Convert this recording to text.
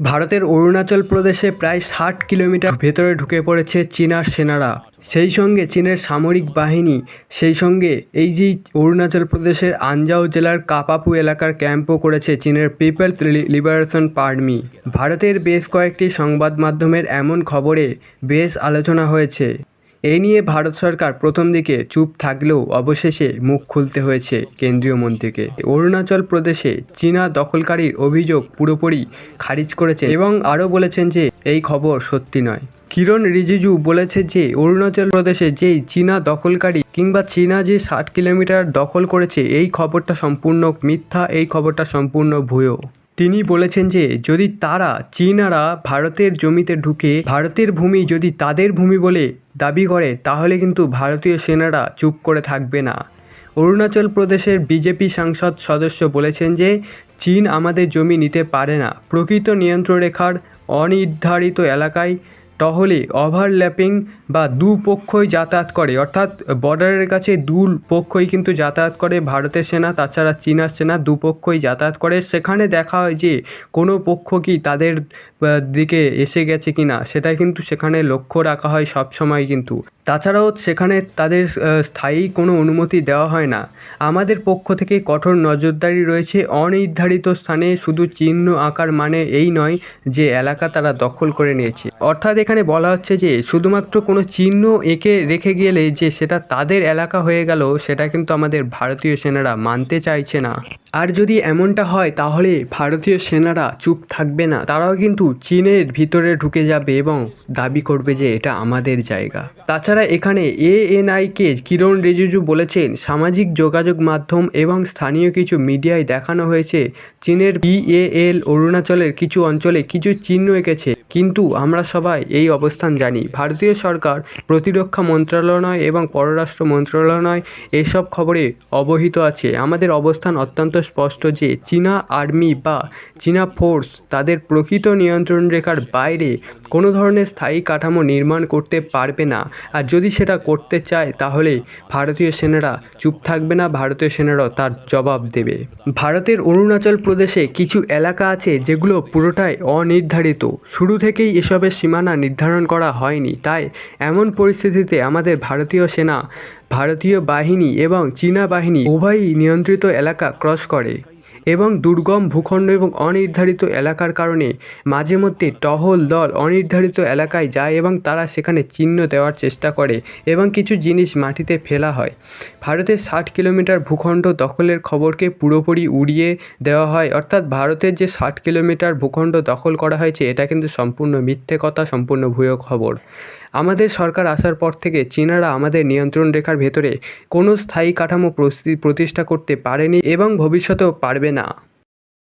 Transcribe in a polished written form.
ভারতের অরুণাচল প্রদেশে প্রায় ৬০ কিলোমিটার ভেতরে ঢুকে পড়েছে চীনা সেনারা। সেই সঙ্গে চীনের সামরিক বাহিনী, সেই সঙ্গে এই যে অরুণাচল প্রদেশের আনজাও জেলার কাপাপু এলাকার ক্যাম্পও করেছে চীনের পিপলস লিবারেশন আর্মি। ভারতের বেশ কয়েকটি সংবাদ মাধ্যমের এমন খবরে বেশ আলোচনা হয়েছে। এই নিয়ে ভারত সরকার প্রথম দিকে চুপ থাকলেও অবশেষে মুখ খুলতে হয়েছে কেন্দ্রীয় মন্ত্রীকে। অরুণাচল প্রদেশে চীনা দখলকারীর অভিযোগ পুরোপুরি খারিজ করেছে এবং আরও বলেছেন যে এই খবর সত্যি নয়। কিরণ রিজিজু বলেছে যে অরুণাচল প্রদেশে যেই চীনা দখলকারী কিংবা চীনা যে ৬০ কিলোমিটার দখল করেছে এই খবরটা সম্পূর্ণ মিথ্যা, এই খবরটা সম্পূর্ণ ভুয়ো। তিনি বলেছেন যে যদি তারা চীনারা ভারতের জমিতে ঢুকে ভারতের ভূমি যদি তাদের ভূমি বলে দাবি করে তাহলে কিন্তু ভারতীয় সেনারা চুপ করে থাকবে না। অরুণাচল প্রদেশের বিজেপি সংসদ সদস্য বলেছেন যে চীন আমাদের জমি নিতে পারে না। প্রকৃত নিয়ন্ত্রণ রেখার অনির্ধারিত এলাকায় টহলে ওভারল্যাপিং বা দুপক্ষই যাতায়াত করে, অর্থাৎ বর্ডারের কাছে দুপক্ষই কিন্তু যাতায়াত করে ভারতের সেনা, তাছাড়া চীনা সেনা দুপক্ষই যাতায়াত করে। সেখানে দেখা হয় যে কোনো পক্ষ কি তাদের দিকে এসে গেছে কি না সেটা কিন্তু সেখানে লক্ষ্য রাখা হয় সব সময়। কিন্তু তাছাড়াও সেখানে তাদের স্থায়ী কোনো অনুমতি দেওয়া হয় না। আমাদের পক্ষ থেকে কঠোর নজরদারি রয়েছে। অনির্ধারিত স্থানে শুধু চিহ্ন আঁকার মানে এই নয় যে এলাকা তারা দখল করে নিয়েছে। অর্থাৎ এখানে বলা হচ্ছে যে শুধুমাত্র কোনো চিহ্ন এঁকে রেখে গেলে যে সেটা তাদের এলাকা হয়ে গেল সেটা কিন্তু আমাদের ভারতীয় সেনারা মানতে চাইছে না। আর যদি এমনটা হয় তাহলে ভারতীয় সেনারা চুপ থাকবে না, তারাও কিন্তু চীনের ভিতরে ঢুকে যাবে এবং দাবি করবে যে এটা আমাদের জায়গা। তাছাড়া এখানে এএনআইকে কিরণ রিজিজু বলেছেন সামাজিক যোগাযোগ মাধ্যম এবং স্থানীয় কিছু মিডিয়ায় দেখানো হয়েছে চীনের বিএএল অরুণাচলের কিছু অঞ্চলে কিছু চিহ্ন এঁকেছে, কিন্তু আমরা সবাই এই অবস্থান জানি। ভারতীয় সরকার প্রতিরক্ষা মন্ত্রণালয় এবং পররাষ্ট্র মন্ত্রণালয় এসব খবরে অবহিত আছে। আমাদের অবস্থান অত্যন্ত স্পষ্ট যে চীনা আর্মি বা চীনা ফোর্স তাদের প্রকৃত নিয়ন্ত্রণ রেখার বাইরে কোনো ধরনের স্থায়ী কাঠামো নির্মাণ করতে পারবে না। আর যদি সেটা করতে চায় তাহলে ভারতীয় সেনারা চুপ থাকবে না, ভারতীয় সেনারাও তার জবাব দেবে। ভারতের অরুণাচল প্রদেশে কিছু এলাকা আছে যেগুলো পুরোটাই অনির্ধারিত। শুরু থেকেই এসবের সীমানা নির্ধারণ করা হয়নি। তাই এমন পরিস্থিতিতে আমাদের ভারতীয় সেনা, ভারতীয় বাহিনী এবং চীনা বাহিনী উভয়ই নিয়ন্ত্রিত এলাকা ক্রস করে এবং দুর্গম ভূখণ্ড এবং অনির্ধারিত এলাকার কারণে মাঝে মধ্যে টহল দল অনির্ধারিত এলাকায় যায় এবং তারা সেখানে চিহ্ন দেওয়ার চেষ্টা করে এবং কিছু জিনিস মাটিতে ফেলা হয়। ভারতের ৬০ কিলোমিটার ভূখণ্ড দখলের খবরকে পুরোপুরি উড়িয়ে দেওয়া হয়, অর্থাৎ ভারতের যে ৬০ কিলোমিটার ভূখণ্ড দখল করা হয়েছে এটা কিন্তু সম্পূর্ণ মিথ্যে কথা, সম্পূর্ণ ভুয়ো খবর। আমাদের সরকার আসার পর থেকে চীনারা আমাদের নিয়ন্ত্রণ রেখার ভেতরে কোনো স্থায়ী কাঠামো প্রতিষ্ঠা করতে পারেনি এবং ভবিষ্যতেও পারবে না।